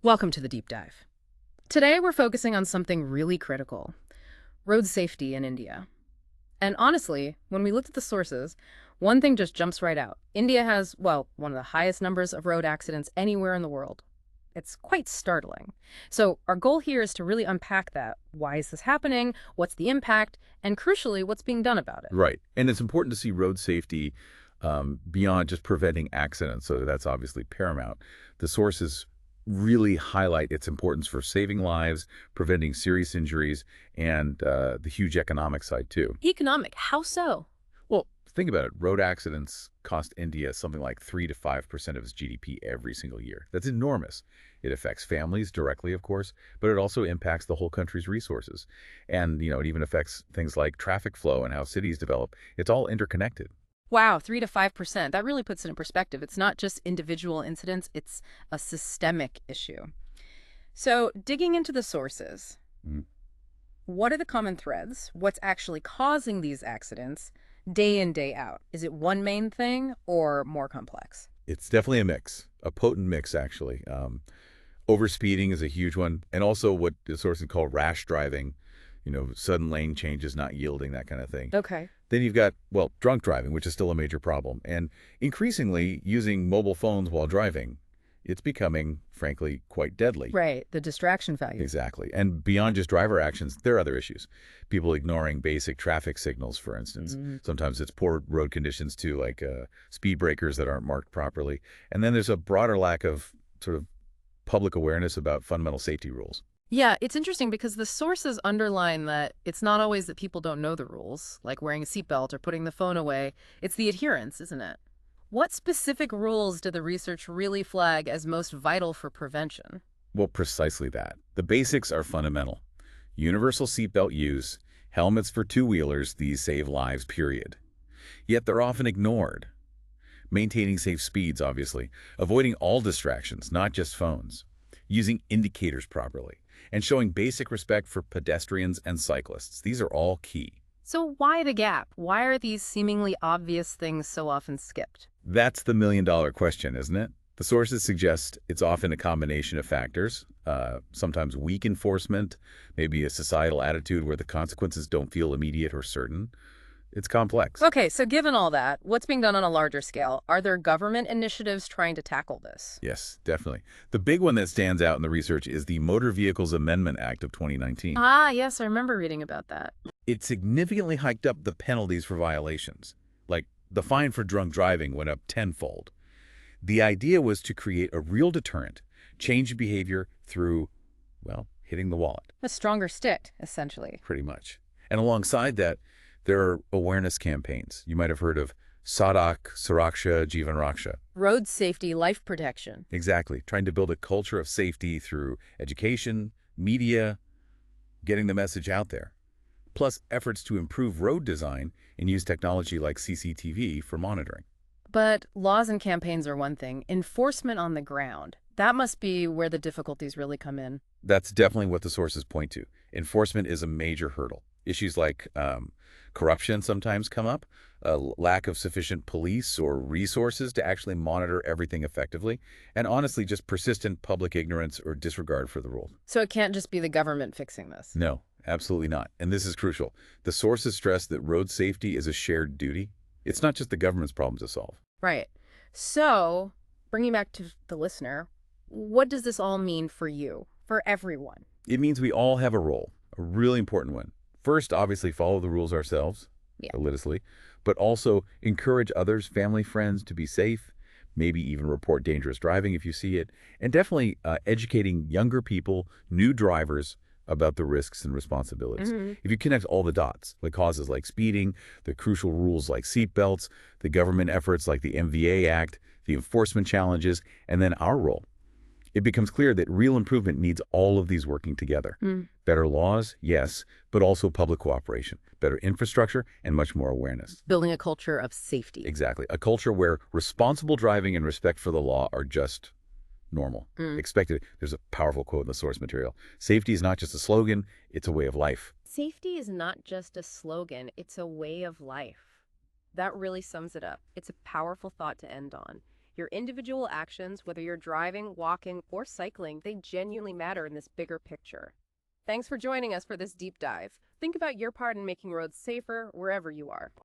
Welcome to the deep dive. Today we're focusing on something really critical, road safety in India. And honestly, when we looked at the sources, one thing just jumps right out. India has, well, one of the highest numbers of road accidents anywhere in the world. It's quite startling. So our goal here is to really unpack that. Why is this happening? What's the impact? And crucially, what's being done about it? Right. And it's important to see road safety beyond just preventing accidents. So that's obviously paramount. The sources really highlight its importance for saving lives, preventing serious injuries, and the huge economic side, too. Economic, how so? Well, think about it. Road accidents cost India something like 3 to 5% of its GDP every single year. That's enormous. It affects families directly, of course, but it also impacts the whole country's resources. And, it even affects things like traffic flow and how cities develop. It's all interconnected. Wow, 3 to 5%. That really puts it in perspective. It's not just individual incidents, it's a systemic issue. So, digging into the sources, Mm. what are the common threads? What's actually causing these accidents day in, day out? Is it one main thing or more complex? It's definitely a mix, a potent mix, actually. Overspeeding is a huge one, and also what the sources call rash driving, sudden lane changes, not yielding, that kind of thing. Okay. Then you've got, well, drunk driving, which is still a major problem, and increasingly using mobile phones while driving. It's becoming, frankly, quite deadly. Right, the distraction value. Exactly. And beyond just driver actions, there are other issues. People ignoring basic traffic signals, for instance. Mhm. Sometimes it's poor road conditions, too, like speed breakers that aren't marked properly. And then there's a broader lack of sort of public awareness about fundamental safety rules. Yeah, it's interesting because the sources underline that it's not always that people don't know the rules, like wearing a seatbelt or putting the phone away. It's the adherence, isn't it? What specific rules did the research really flag as most vital for prevention? Well, precisely that. The basics are fundamental. Universal seatbelt use, helmets for two-wheelers, these save lives, period. Yet they're often ignored. Maintaining safe speeds, obviously, avoiding all distractions, not just phones, using indicators properly, and showing basic respect for pedestrians and cyclists. These are all key. So, why the gap? Why are these seemingly obvious things so often skipped? That's the million-dollar question, isn't it? The sources suggest it's often a combination of factors, sometimes weak enforcement, maybe a societal attitude where the consequences don't feel immediate or certain. It's complex. Okay, so given all that, what's being done on a larger scale? Are there government initiatives trying to tackle this? Yes, definitely. The big one that stands out in the research is the Motor Vehicles Amendment Act of 2019. Ah, yes, I remember reading about that. It significantly hiked up the penalties for violations. Like, the fine for drunk driving went up tenfold. The idea was to create a real deterrent, change behavior through, well, hitting the wallet, A stronger stick, essentially. pretty much. And alongside that, there are awareness campaigns. You might have heard of Sadak, Suraksha, Jivan Raksha. Road safety, life protection. Exactly, trying to build a culture of safety through education, media, getting the message out there. Plus efforts to improve road design and use technology like CCTV for monitoring. But laws and campaigns are one thing. Enforcement on the ground, that must be where the difficulties really come in. That's definitely what the sources point to. Enforcement is a major hurdle. Issues like corruption sometimes come up, lack of sufficient police or resources to actually monitor everything effectively, and honestly, just persistent public ignorance or disregard for the rules. So it can't just be the government fixing this. No, absolutely not. And this is crucial. The sources stress that road safety is a shared duty. It's not just the government's problem to solve. Right. So, bringing back to the listener, what does this all mean for you, for everyone? It means we all have a role, a really important one. First, obviously, follow the rules ourselves, Yeah. religiously, but also encourage others, family, friends to be safe, maybe even report dangerous driving if you see it, and definitely educating younger people, new drivers, about the risks and responsibilities. Hmm. If you connect all the dots, the causes like speeding, the crucial rules like seatbelts, the government efforts like the MVA Act, the enforcement challenges, and then our role, it becomes clear that real improvement needs all of these working together. Mm. Better laws, yes, but also public cooperation, better infrastructure, and much more awareness. Building a culture of safety. Exactly. A culture where responsible driving and respect for the law are just normal, Mm. expected. There's a powerful quote in the source material. Safety is not just a slogan, it's a way of life. Safety is not just a slogan, it's a way of life. That really sums it up. It's a powerful thought to end on. Your individual actions, whether you're driving, walking, or cycling, they genuinely matter in this bigger picture. Thanks for joining us for this deep dive. Think about your part in making roads safer wherever you are.